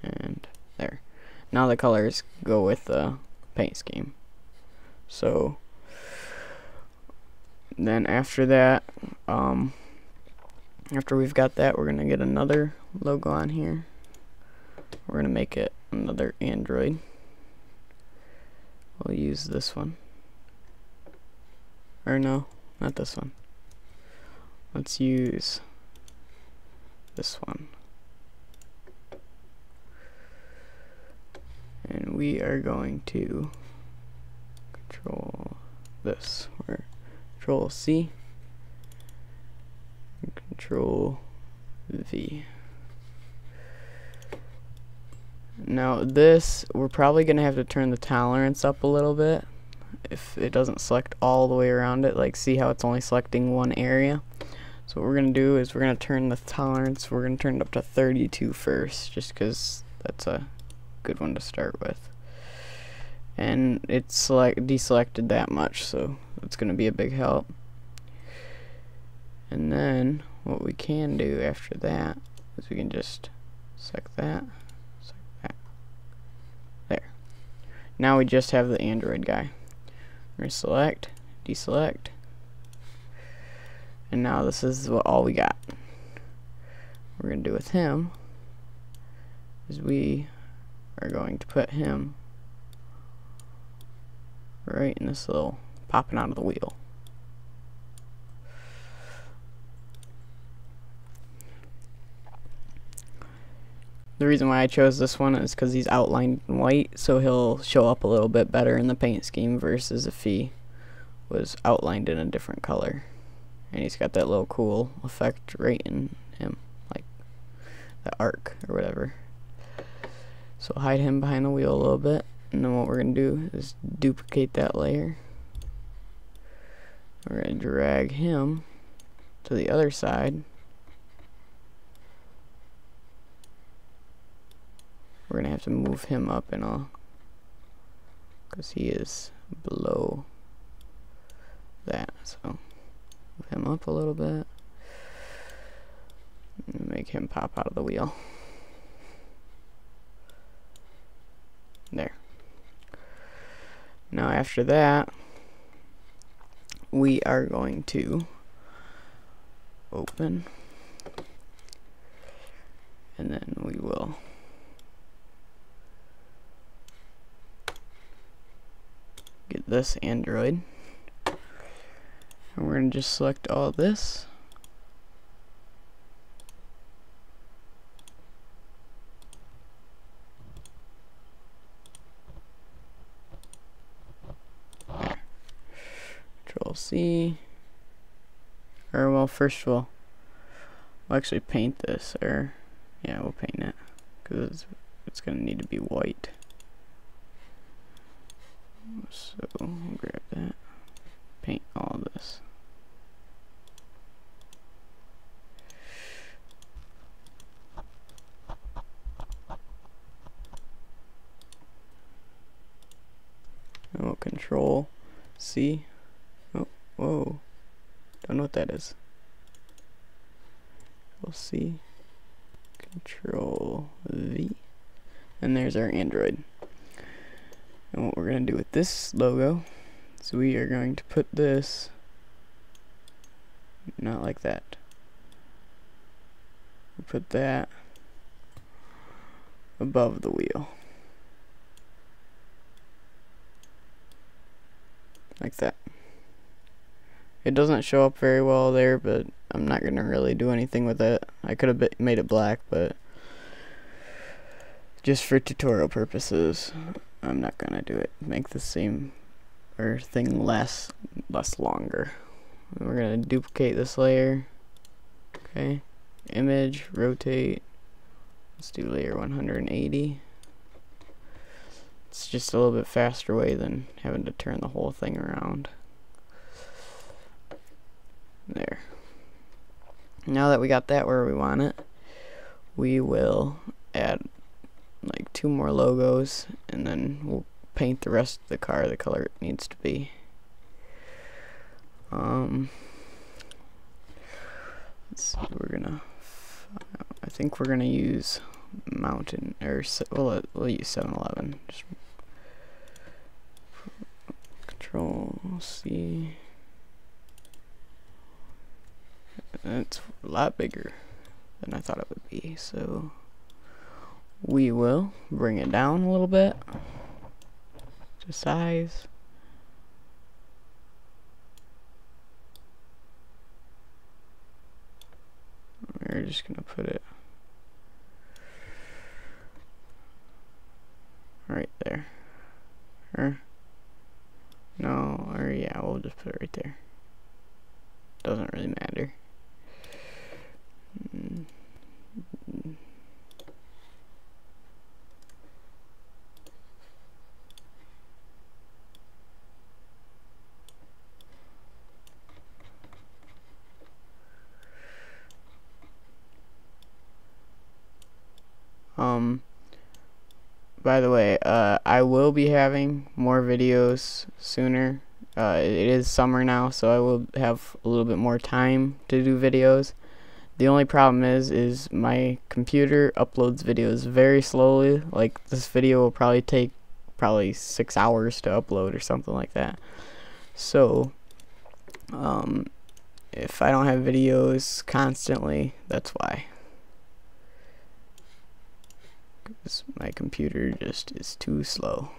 and there. Now the colors go with the paint scheme. So then after that, after we've got that, we're gonna get another logo on here. We're gonna make it another Android. We'll use this one. Or no, not this one. Let's use this one. And we are going to control this. We're Control C and Control V. Now this, we're probably gonna have to turn the tolerance up a little bit if it doesn't select all the way around it. Like, see how it's only selecting one area? So what we're gonna do is we're gonna turn the tolerance, we're gonna turn it up to 32 first, just because that's a good one to start with. And it's deselected that much, so it's gonna be a big help. And then what we can do after that is we can just select that. There. Now we just have the Android guy. We're gonna select, deselect, and now this is all we got. What we're gonna do with him is we are going to put him right in this little popping out of the wheel. The reason why I chose this one is because he's outlined in white, so he'll show up a little bit better in the paint scheme versus if he was outlined in a different color. And he's got that little cool effect right in him, like the arc or whatever. So hide him behind the wheel a little bit, and then what we're going to do is duplicate that layer. We're going to drag him to the other side. We're going to have to move him up and all, because he is below that. So move him up a little bit and make him pop out of the wheel. There. Now after that, we are going to open, and then we will get this Android, and we're going to just select all this. Control C, or well, first we'll actually paint this, or yeah, we'll paint it because it's going to need to be white. So we'll grab that, paint all this. And we'll Control C. Oh, whoa. Don't know what that is. Control C. Control V. And there's our Android. And what we're going to do with this logo is we are going to put this not like that. We put that above the wheel. Like that. It doesn't show up very well there, but I'm not going to really do anything with it. I could have made it black, but just for tutorial purposes, I'm not gonna do it. Make the same or thing less longer. And we're gonna duplicate this layer. Okay, image, rotate. Let's do layer 180. It's just a little bit faster way than having to turn the whole thing around. There. Now that we got that where we want it, we will add like 2 more logos, and then we'll paint the rest of the car the color it needs to be. Let's see, I think we're gonna use mountain, or we'll use 7-Eleven. Just Control C. It's a lot bigger than I thought it would be, so we will bring it down a little bit to size. We're just gonna put it right there. Or no, or yeah, we'll just put it right there. Doesn't really matter. By the way, I will be having more videos sooner. It is summer now, so I will have a little bit more time to do videos. The only problem is my computer uploads videos very slowly. Like, this video will probably take 6 hours to upload or something like that. So, if I don't have videos constantly, that's why. Because my computer just is too slow.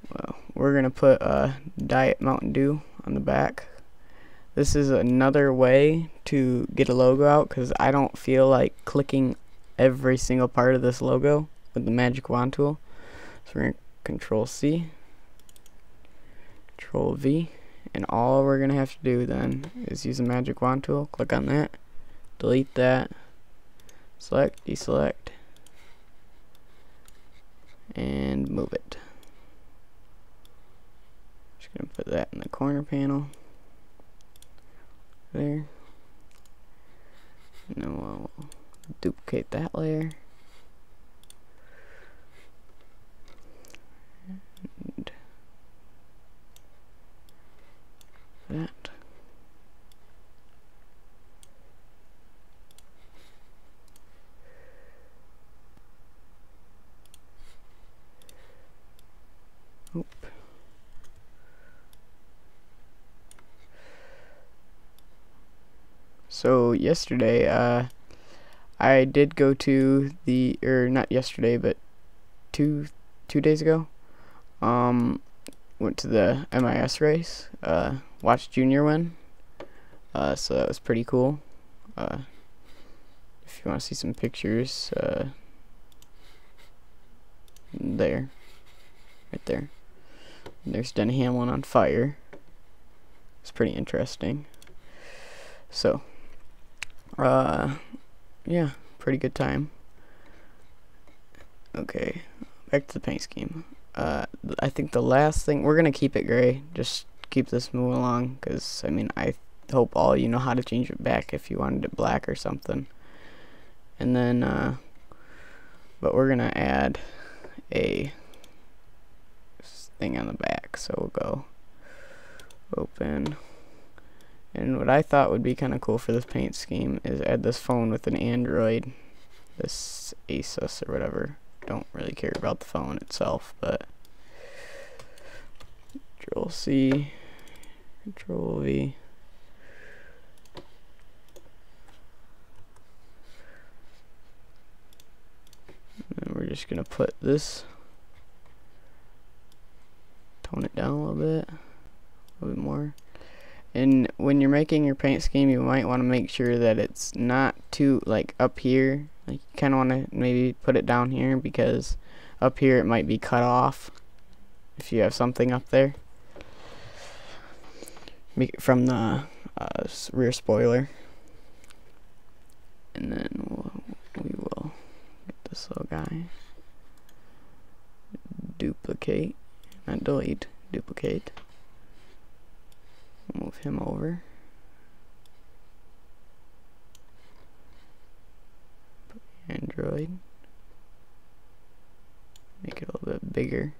Well, we're gonna put Diet Mountain Dew on the back. This is another way to get a logo out, because I don't feel like clicking every single part of this logo with the magic wand tool. So we're gonna Control C, Control V, and all we're gonna have to do then is use the magic wand tool. Click on that, delete that, select, deselect, and move it. Just gonna put that in the corner panel there, and then we'll duplicate that layer, and that. Oop. So yesterday, I did go to the, or not yesterday, but two days ago, went to the MIS race, watched Junior win, so that was pretty cool. If you want to see some pictures, there, right there. And there's Denny Hamlin on fire. It's pretty interesting. So, yeah, pretty good time. Okay, back to the paint scheme. I think the last thing, we're gonna keep it gray, just keep this moving along, because I mean, I hope all you know how to change it back if you wanted it black or something. And then but we're gonna add a thing on the back, so we'll go open. And what I thought would be kind of cool for this paint scheme is add this phone with an Android, this Asus or whatever. Don't really care about the phone itself, but Control C, Control V. And then we're just gonna put this, tone it down a little bit more. And when you're making your paint scheme, you might want to make sure that it's not too, like, up here. Like, you kind of want to maybe put it down here, because up here it might be cut off if you have something up there from the rear spoiler. And then we will get this little guy, duplicate, not delete, duplicate. Move him over. Android. Make it a little bit bigger.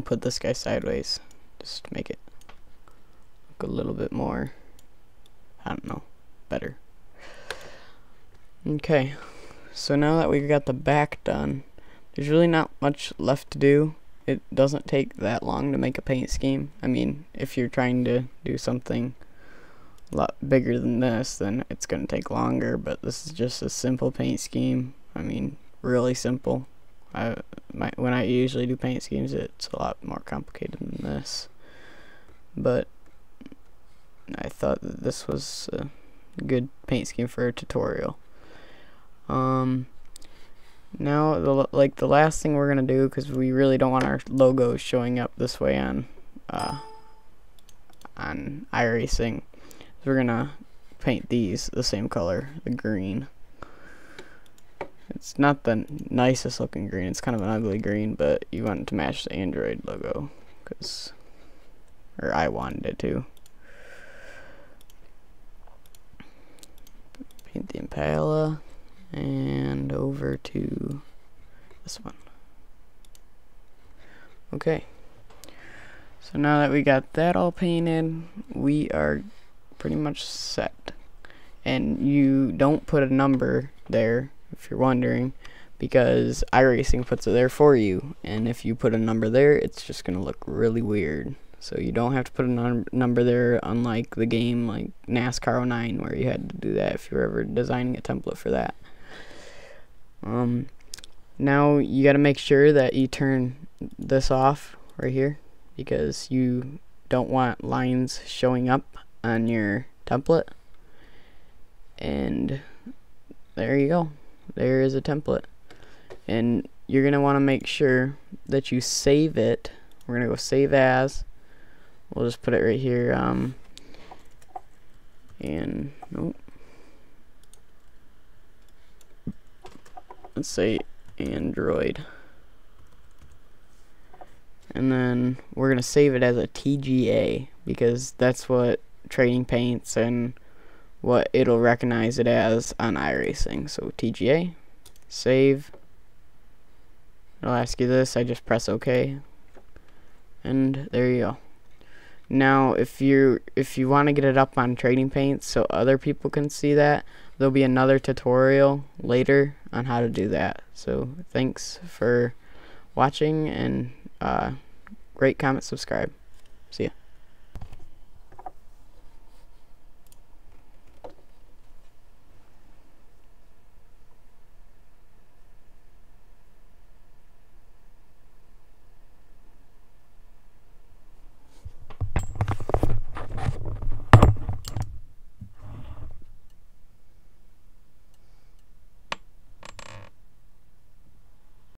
I'll put this guy sideways just to make it look a little bit more, I don't know, better. Okay, so now that we've got the back done, there's really not much left to do. It doesn't take that long to make a paint scheme. I mean, if you're trying to do something a lot bigger than this, then it's going to take longer, but this is just a simple paint scheme. I mean, really simple. When I usually do paint schemes, it's a lot more complicated than this, but I thought that this was a good paint scheme for a tutorial. Now the last thing we're gonna do, because we really don't want our logo showing up this way on iracing, is we're gonna paint these the same color, the green. It's not the nicest looking green, it's kind of an ugly green, but you want it to match the Android logo, or I wanted it to. Paint the Impala and over to this one. Okay, so now that we got that all painted, we are pretty much set. And you don't put a number there, if you're wondering, because iracing puts it there for you, and if you put a number there, it's just gonna look really weird. So you don't have to put a number there, unlike the game like NASCAR 09 where you had to do that if you were ever designing a template for that. Now you got to make sure that you turn this off right here, because you don't want lines showing up on your template. And there you go, there is a template. And you're gonna want to make sure that you save it. We're gonna go save as. We'll just put it right here, and nope, let's say Android, and then we're gonna save it as a TGA, because that's what Trading Paints and what it'll recognize it as on iracing. So TGA, save. It'll ask you this, I just press OK, and there you go. Now if you want to get it up on Trading Paints so other people can see that, there'll be another tutorial later on how to do that. So thanks for watching, and rate, comment, subscribe. See ya.